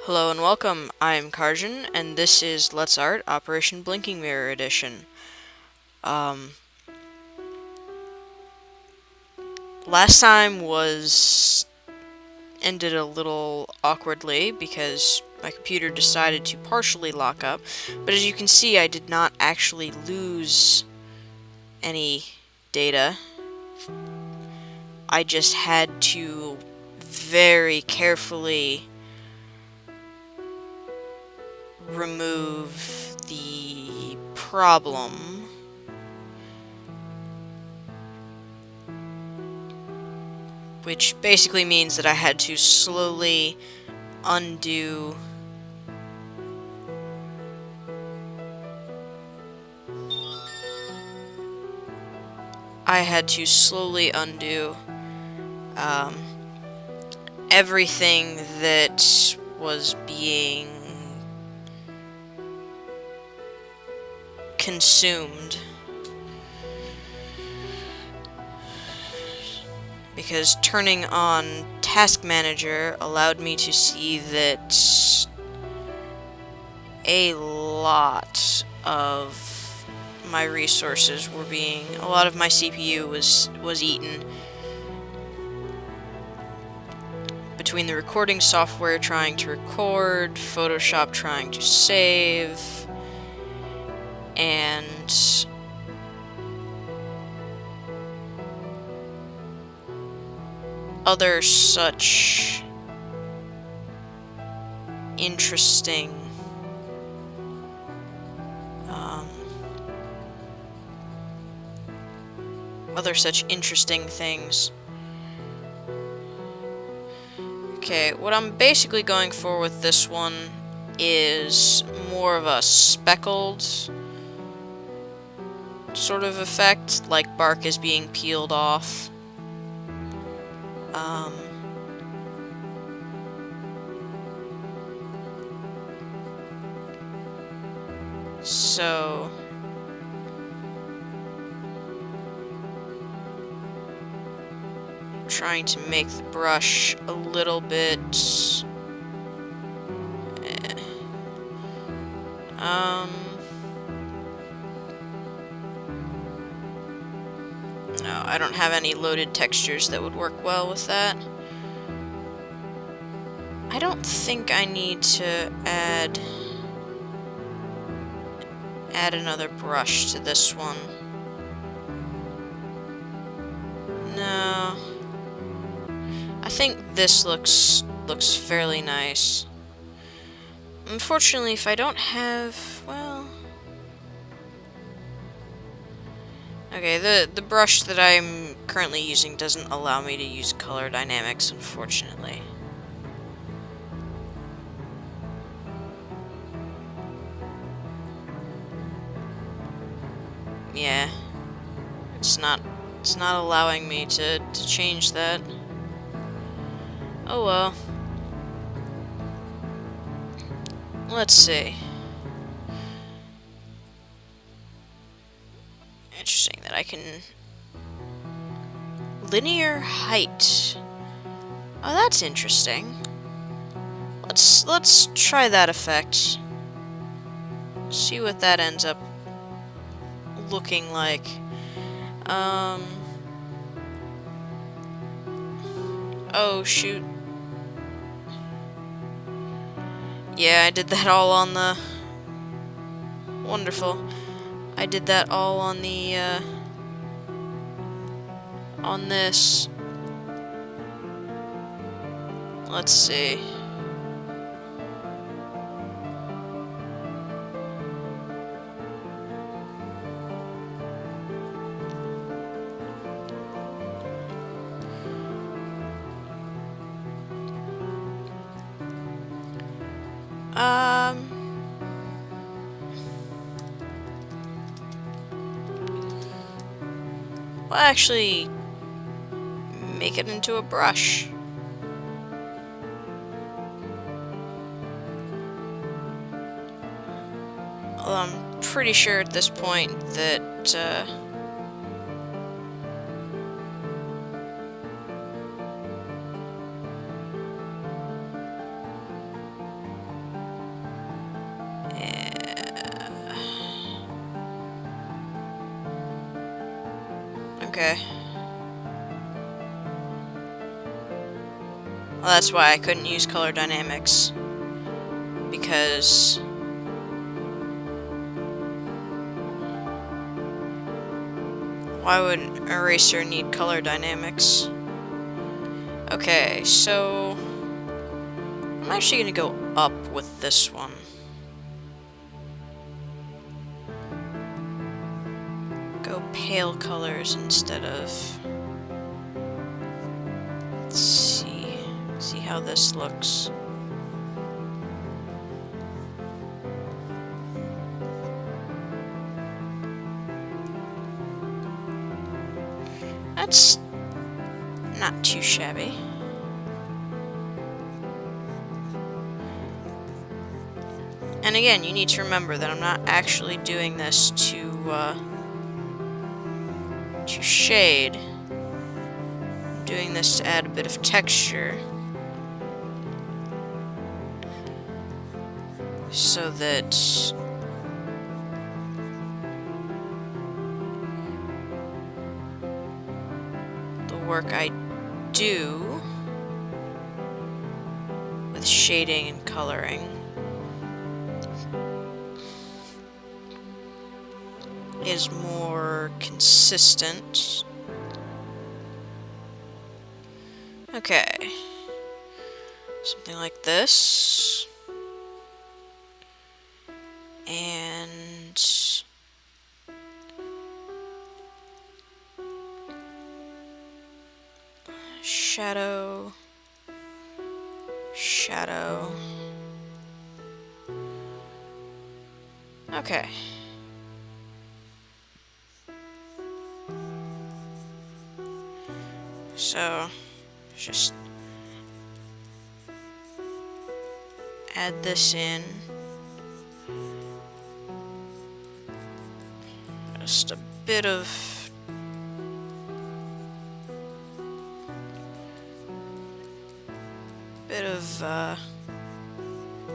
Hello and welcome, I'm Karjan, and this is Let's Art Operation Blinking Mirror Edition. Um, Last time ended a little awkwardly because my computer decided to partially lock up, but as you can see I did not actually lose any data. I just had to very carefully remove the problem, which basically means that I had to slowly undo um, everything that was being consumed, because turning on Task Manager allowed me to see that a lot of my resources were a lot of my CPU was eaten between the recording software trying to record, Photoshop trying to save, and other such interesting things. Okay, what I'm basically going for with this one is more of a speckled sort of effect, like bark is being peeled off. So I'm trying to make the brush a little bit no, I don't have any loaded textures that would work well with that. I don't think I need to add another brush to this one. No. I think this looks fairly nice. Unfortunately, if I don't have, well, okay, the brush that I'm currently using doesn't allow me to use color dynamics, unfortunately. Yeah, it's not allowing me to change that. Oh well. Let's see. Interesting that I can linear height. Oh, that's interesting. Let's try that effect. See what that ends up looking like. Oh shoot. Yeah, I did that all on the... Wonderful. I did that all on the, on this. Let's see. We'll actually make it into a brush. Although I'm pretty sure at this point that, Okay. Well, that's why I couldn't use color dynamics. Because why would an eraser need color dynamics? Okay, so I'm actually gonna go up with this one. Go pale colors instead of... Let's see how this looks. That's not too shabby. And again, you need to remember that I'm not actually doing this to shade. I'm doing this to add a bit of texture, so that the work I do with shading and coloring is more consistent. Okay. Something like this. And shadow, shadow. Okay. So, just add this in. Just a bit of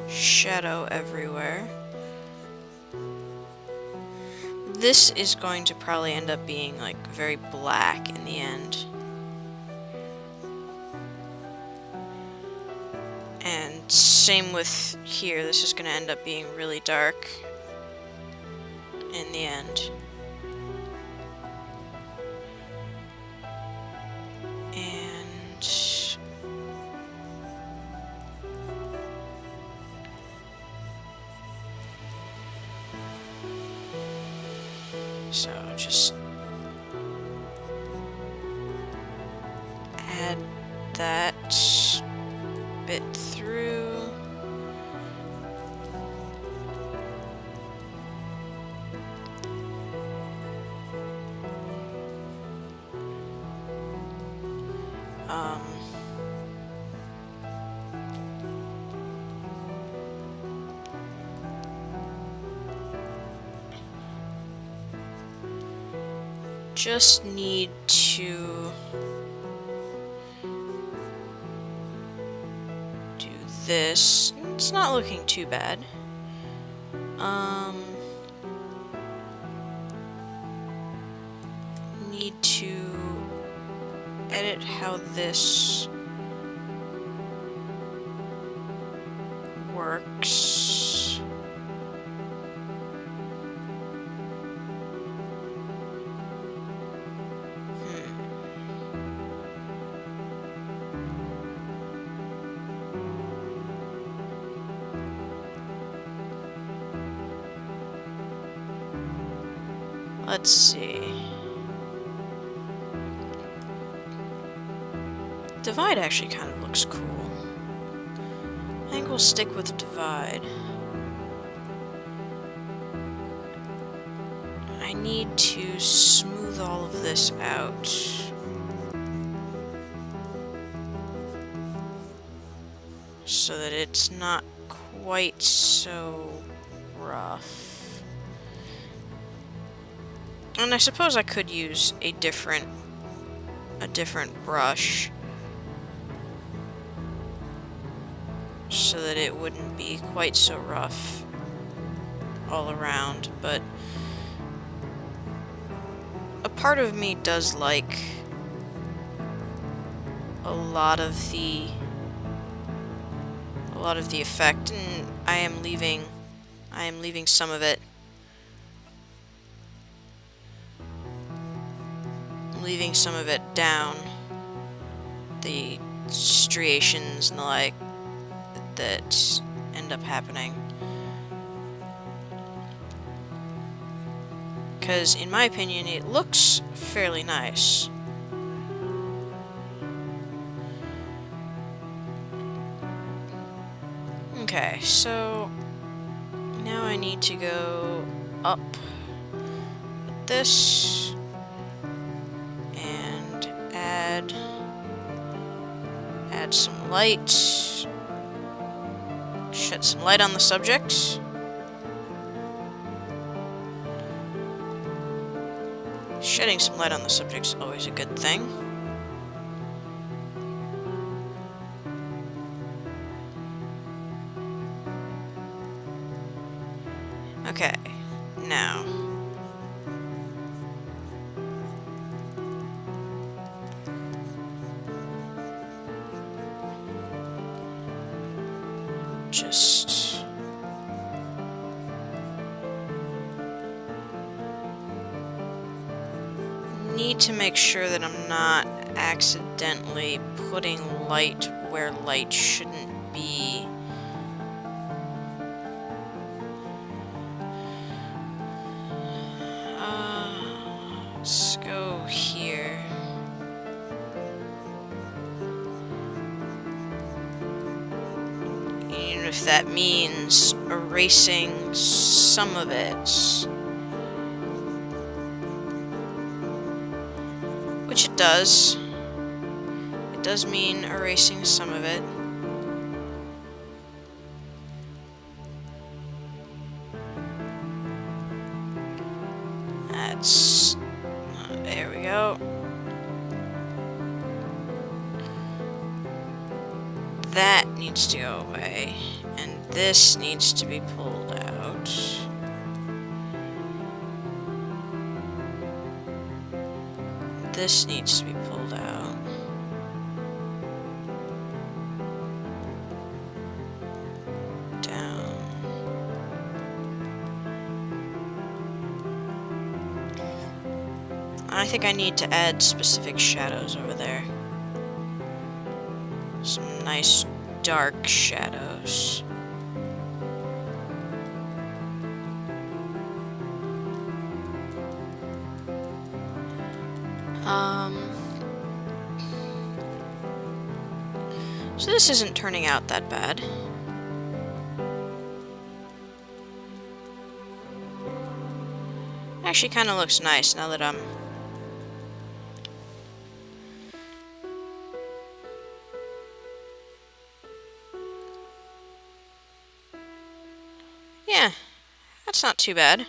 shadow everywhere. This is going to probably end up being like very black in the end. And same with here, this is going to end up being really dark in the end. And so just add that bit through. Just need to do this. It's not looking too bad. Need to edit how this works. Let's see. Divide actually kind of looks cool. I think we'll stick with divide. I need to smooth all of this out. So that it's not quite so rough. And I suppose I could use a different brush so that it wouldn't be quite so rough all around, but a part of me does like a lot of the effect, and I am leaving some of it. I'm leaving some of it down. The striations and the like that end up happening. Because, in my opinion, it looks fairly nice. Okay, so now I need to go up with this and add some light, shed some light on the subject. Shedding some light on the subject is always a good thing. Okay, now just need to make sure that I'm not accidentally putting light where light shouldn't be. Let's go here. Even if that means erasing some of it. Which it does. It does mean erasing some of it. That's... there we go. That needs to go away. And this needs to be pulled out. This needs to be pulled out. Down. I think I need to add specific shadows over there. Some nice dark shadows. So this isn't turning out that bad. Actually kind of looks nice now that I'm... yeah, that's not too bad.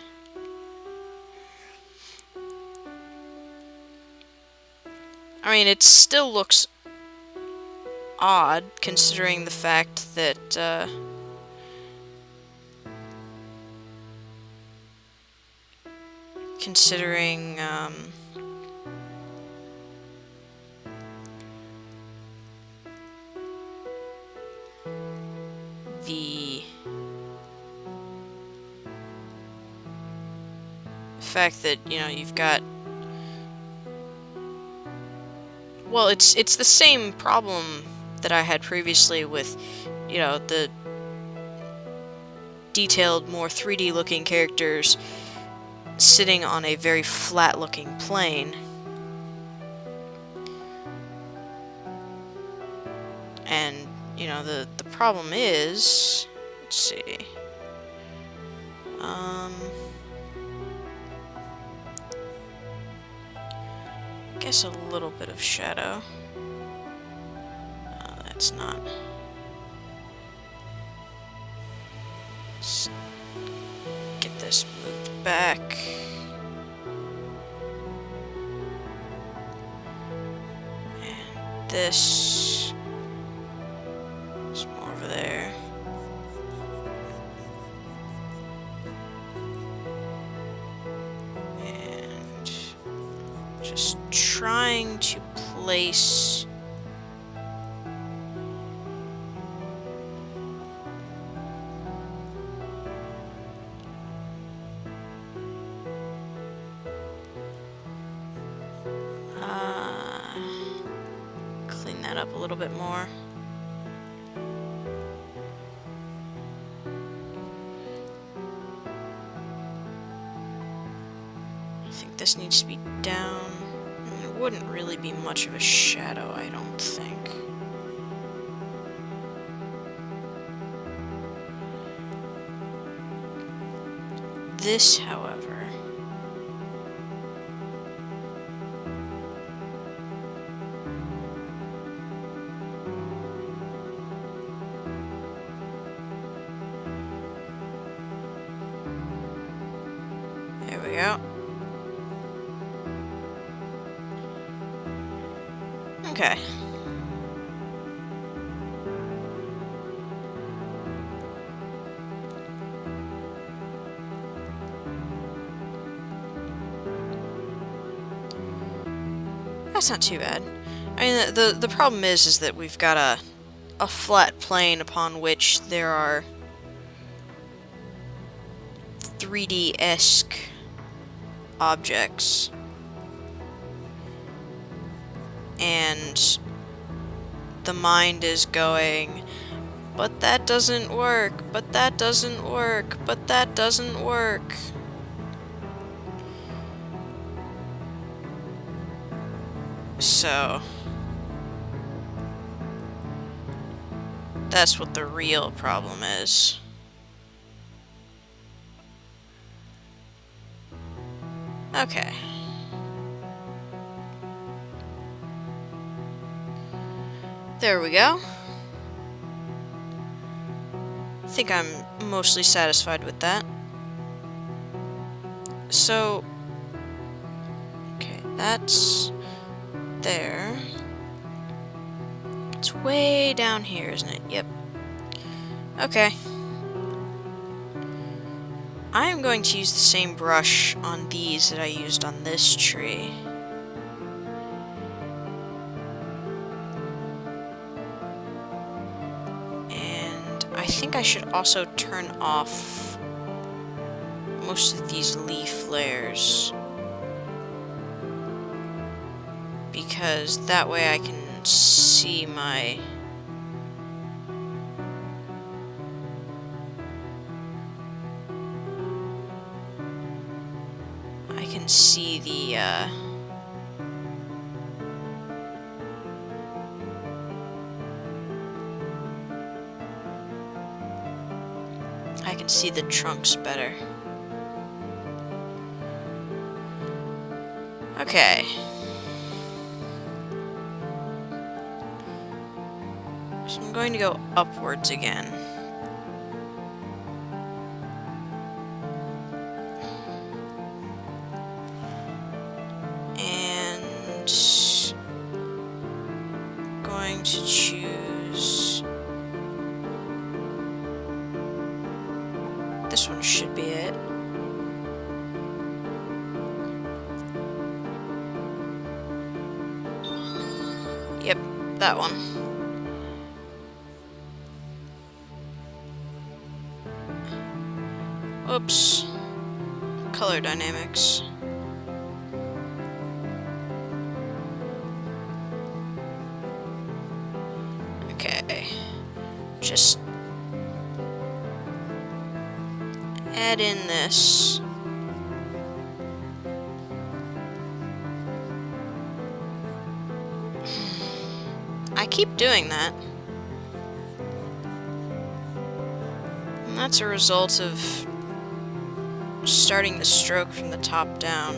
I mean, it still looks odd, considering the fact that, considering, the fact that, you know, you've got... well, it's the same problem that I had previously with, you know, the detailed, more 3D looking characters sitting on a very flat looking plane. And, you know, the problem is, let's see, I guess a little bit of shadow. That's not. Let's get this moved back. And this is more over there. And trying to place... clean that up a little bit more. I think this needs to be down. It wouldn't really be much of a shadow, I don't think. This, however... There we go. Okay. That's not too bad. I mean, the problem is that we've got a flat plane upon which there are 3D-esque objects. And the mind is going, but that doesn't work, but that doesn't work, but that doesn't work. So, that's what the real problem is. Okay. There we go. I think I'm mostly satisfied with that. So, okay, that's there. It's way down here, isn't it? Yep. Okay. I am going to use the same brush on these that I used on this tree. And I think I should also turn off most of these leaf layers, because that way I can see my... I can see the, I can see the trunks better. Okay. So I'm going to go upwards again. And going to choose... This one should be it. Yep, that one. Oops. Color dynamics. Okay. Just add in this. I keep doing that. And that's a result of starting the stroke from the top down.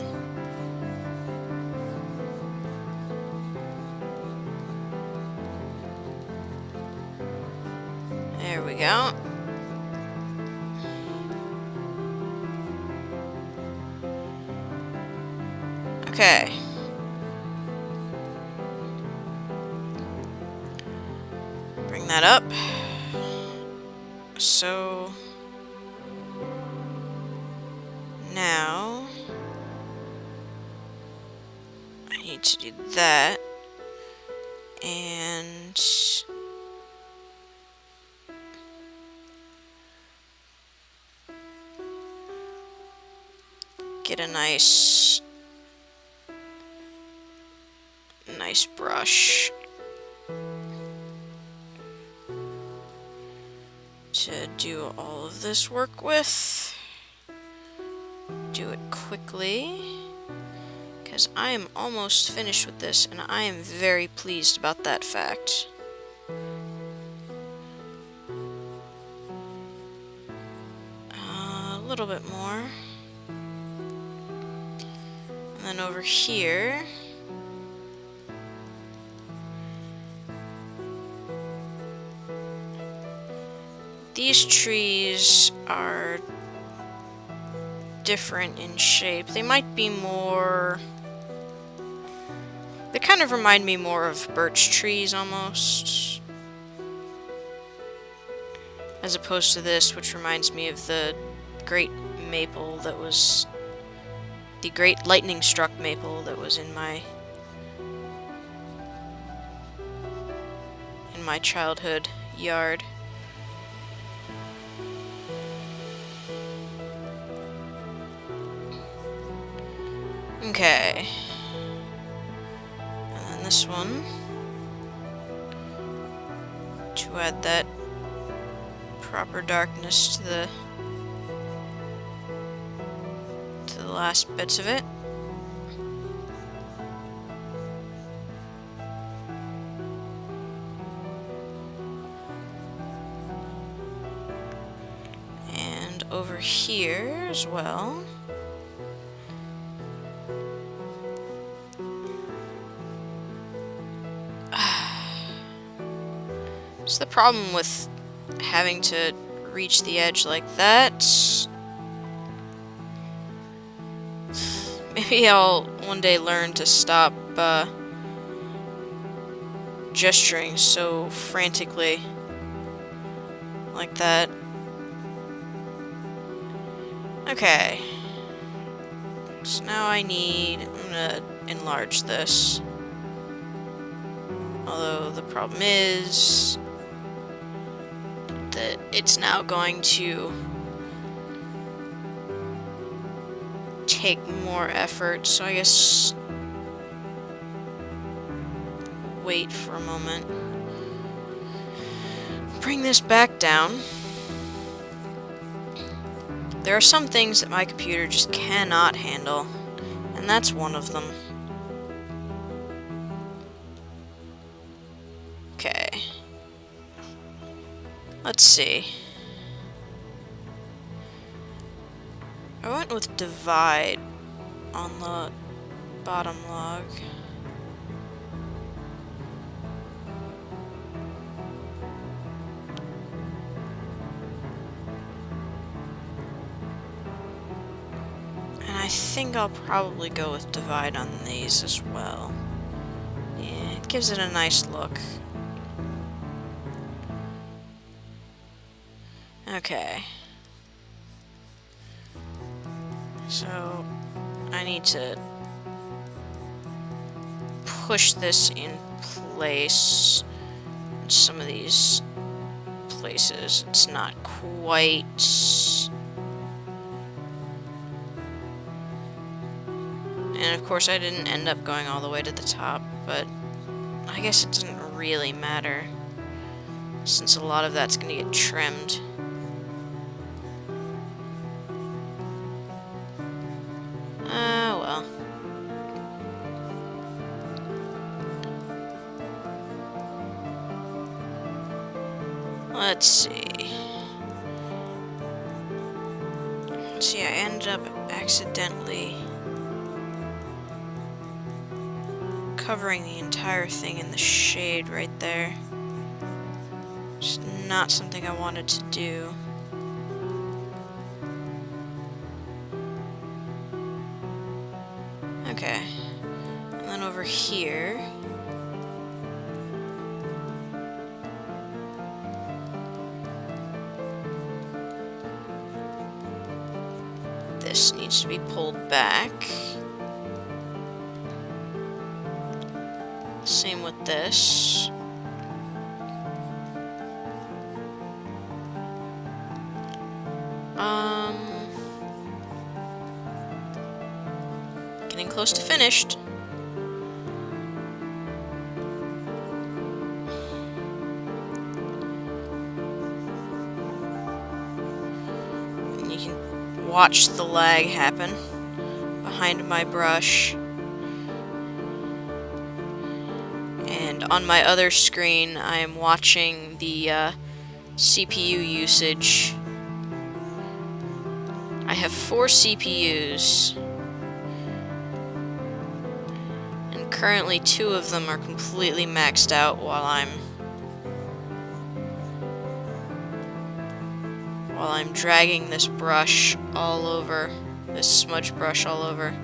There we go. Okay. Bring that up. So now I need need to do that. And get a nice brush to do all of this work with. Do it quickly, because I am almost finished with this, and I am very pleased about that fact. A little bit more. And then over here, these trees are different in shape. They might be more... They kind of remind me more of birch trees almost, as opposed to this, which reminds me of the great maple that was... the great lightning-struck maple that was in my childhood yard. Okay. And then this one, to add that proper darkness to the last bits of it. And over here as well. It's the problem with having to reach the edge like that. Maybe I'll one day learn to stop gesturing so frantically like that. Okay. So now I'm gonna enlarge this. Although the problem is that it's now going to take more effort, so I guess wait for a moment. Bring this back down. There are some things that my computer just cannot handle, and that's one of them. Okay. Let's see. I went with divide on the bottom log. And I think I'll probably go with divide on these as well. Yeah, it gives it a nice look. Okay. So, I need to push this in place. In some of these places, it's not quite... And of course, I didn't end up going all the way to the top, but I guess it doesn't really matter, since a lot of that's going to get trimmed. Well. Let's see. See, I ended up accidentally covering the entire thing in the shade right there. Just not something I wanted to do. Okay. And then over here, this needs to be pulled back. Same with this. Getting close to finished. And you can watch the lag happen behind my brush. And on my other screen, I am watching the CPU usage. I have 4 CPUs, and currently 2 of them are completely maxed out while I'm dragging this brush all over, this smudge brush all over.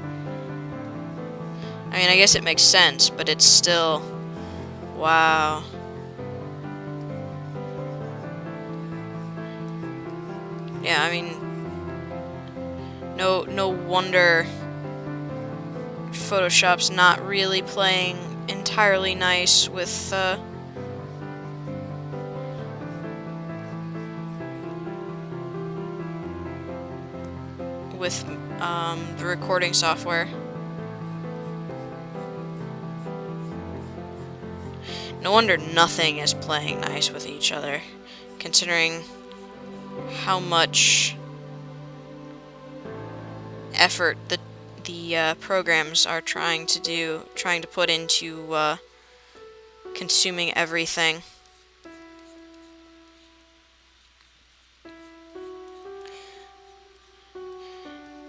I mean, I guess it makes sense, but it's still, wow. Yeah, I mean, no wonder Photoshop's not really playing entirely nice with the recording software. No wonder nothing is playing nice with each other, considering how much effort the programs are trying to put into consuming everything.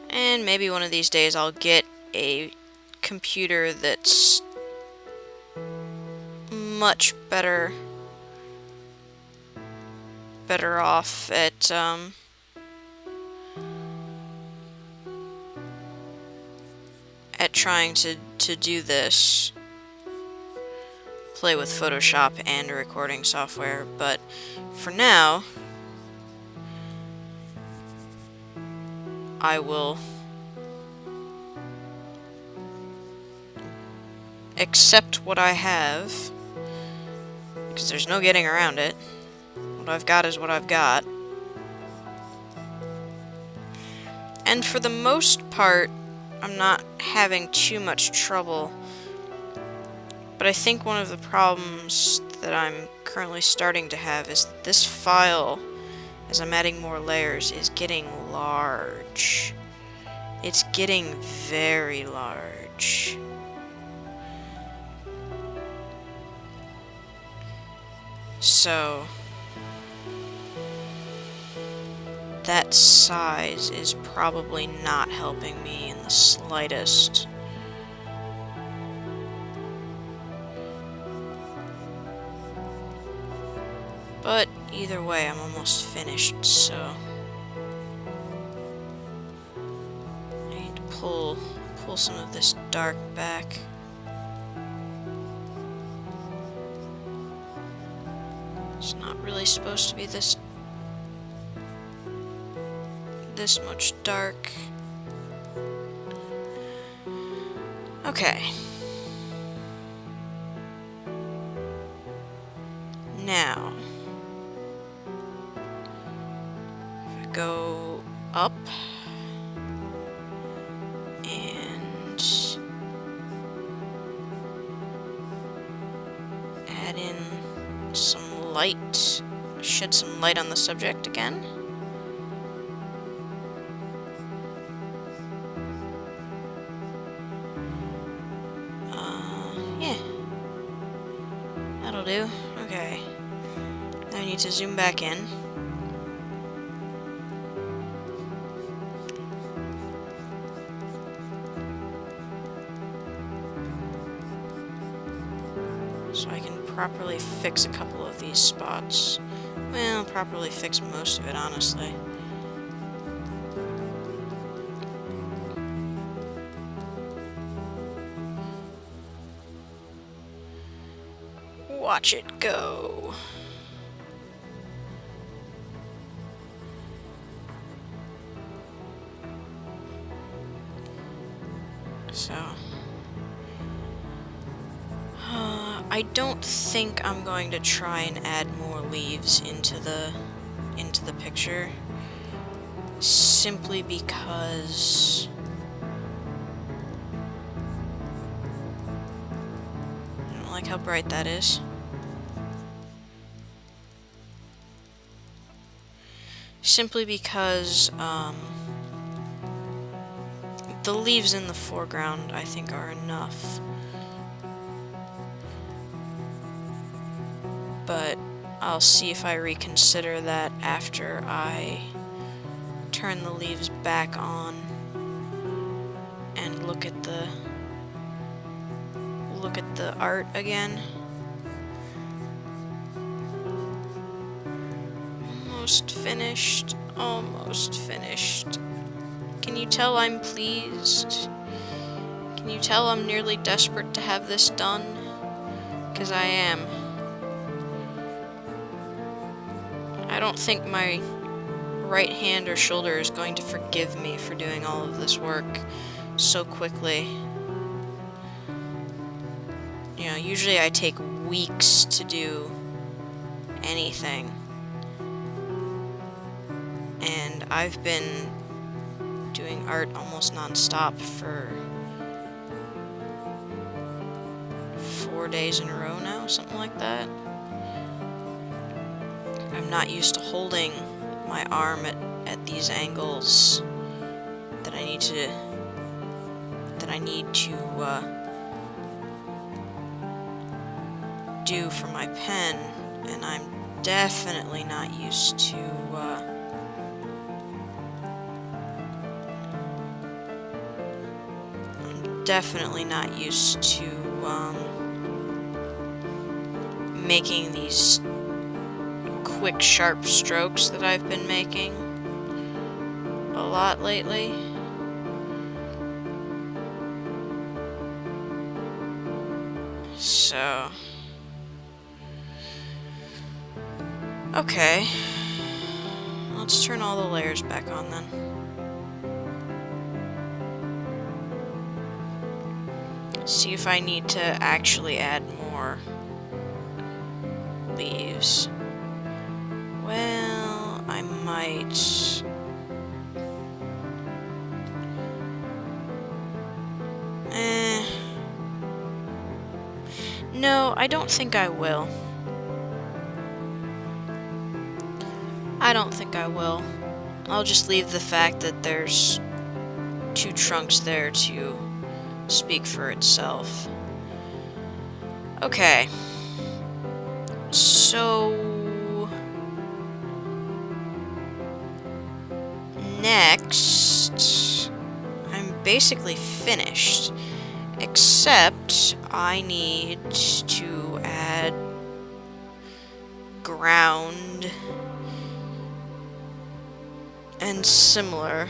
And maybe one of these days I'll get a computer that's much better off at trying to do this, play with Photoshop and recording software, but for now I will accept what I have, because there's no getting around it. What I've got is what I've got. And for the most part, I'm not having too much trouble. But I think one of the problems that I'm currently starting to have is that this file, as I'm adding more layers, is getting large. It's getting very large. So that size is probably not helping me in the slightest. But either way, I'm almost finished, so I need to pull some of this dark back. It's not really supposed to be this much dark. Okay. Now, if I go up and add in some light, shed some light on the subject again. That'll do. Okay. Now I need to zoom back in. So I can properly fix a couple of these spots. Well, properly fix most of it, honestly. Watch it go. So, I don't think I'm going to try and add more leaves into the picture, simply because I don't like how bright that is. Simply because the leaves in the foreground, I think, are enough. But I'll see if I reconsider that after I turn the leaves back on and look at the art again. Almost finished. Almost finished. Can you tell I'm pleased? Can you tell I'm nearly desperate to have this done? 'Cause I am. I don't think my right hand or shoulder is going to forgive me for doing all of this work so quickly. You know, usually I take weeks to do anything. And I've been doing art almost non-stop for 4 days in a row now, something like that. I'm not used to holding my arm at these angles that I need to do for my pen, and I'm definitely not used to making these quick, sharp strokes that I've been making a lot lately. So, okay, let's turn all the layers back on then. See if I need to actually add more leaves. Well, I might. No, I don't think I will. I don't think I will. I'll just leave the fact that there's 2 trunks there to speak for itself. Okay. So next, I'm basically finished, except I need to add ground and similar.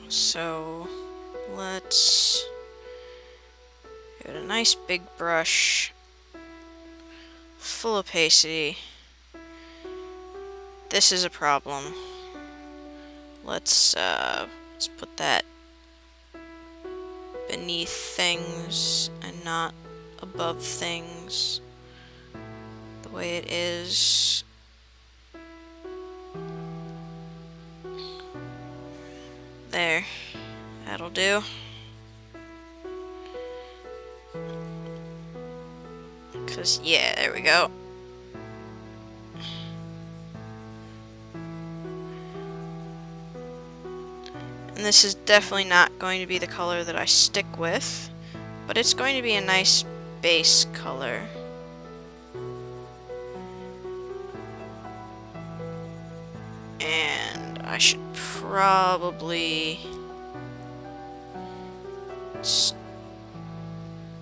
So let's give it a nice big brush full of opacity. This is a problem. Let's put that beneath things and not above things the way it is. There, that'll do. Cause yeah, there we go. And this is definitely not going to be the color that I stick with, but it's going to be a nice base color. And I should probably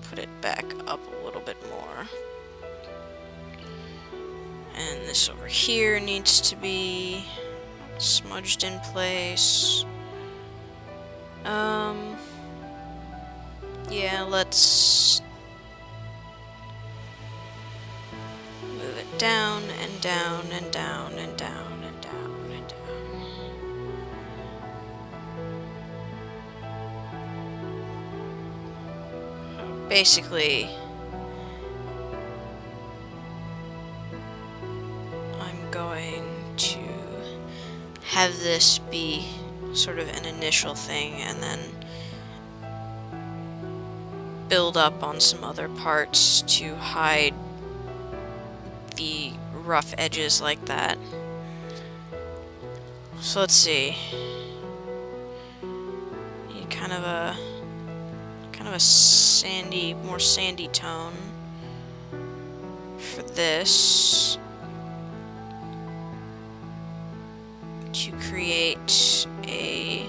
put it back up a little bit more. And this over here needs to be smudged in place. Yeah, let's move it down and down and down and down and down and down. Basically, going to have this be sort of an initial thing and then build up on some other parts to hide the rough edges like that. So let's see. Need kind of a sandy, more sandy tone for this to create a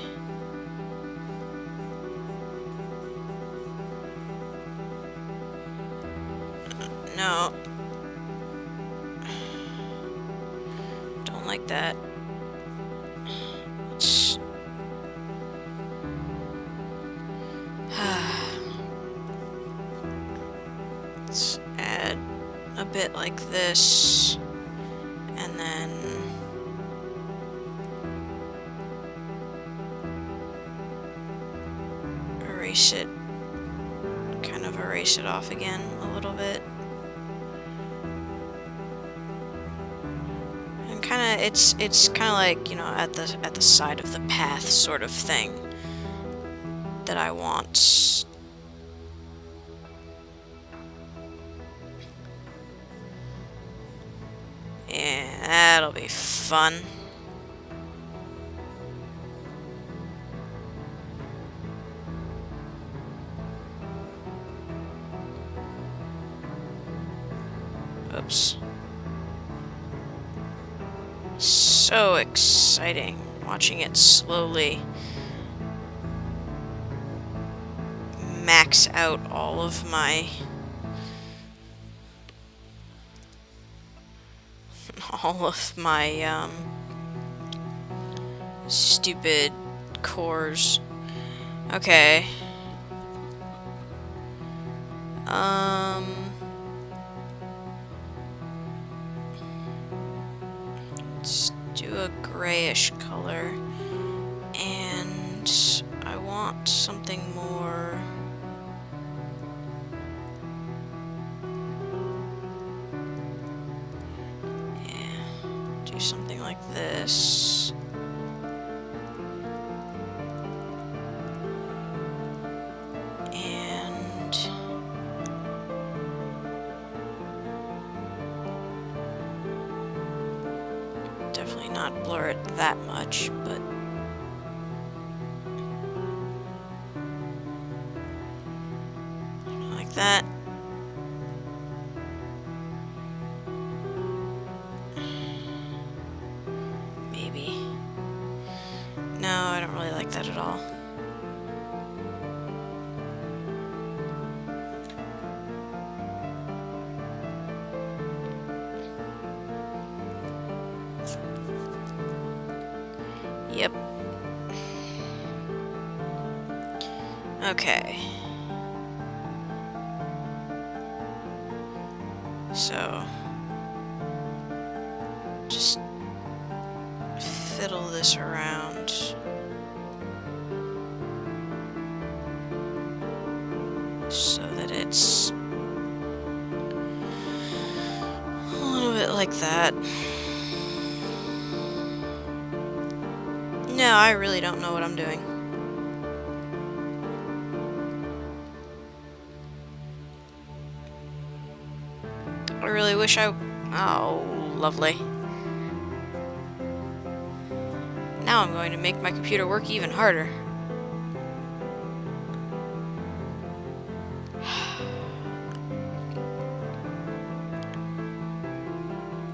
no, don't like that. Let's add a bit like this, and then erase it, kind of erase it off again a little bit. And kind of, it's kind of like, you know, at the side of the path sort of thing that I want. Yeah, that'll be fun. Oops. So exciting watching it slowly max out all of my stupid cores. Okay. Let's do a grayish color, and I want something more. Do something like this. And definitely not blur it that much, but like that. No, I don't really like that at all. Yep. Okay. So just fiddle this around. So that it's a little bit like that. No, I really don't know what I'm doing. I really wish I... Oh, lovely. Now I'm going to make my computer work even harder.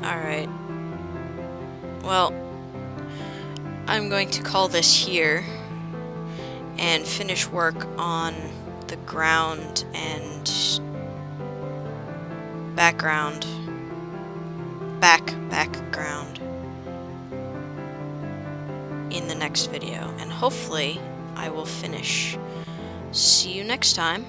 Alright. Well, I'm going to call this here and finish work on the ground and background. Background in the next video, and hopefully I will finish. See you next time.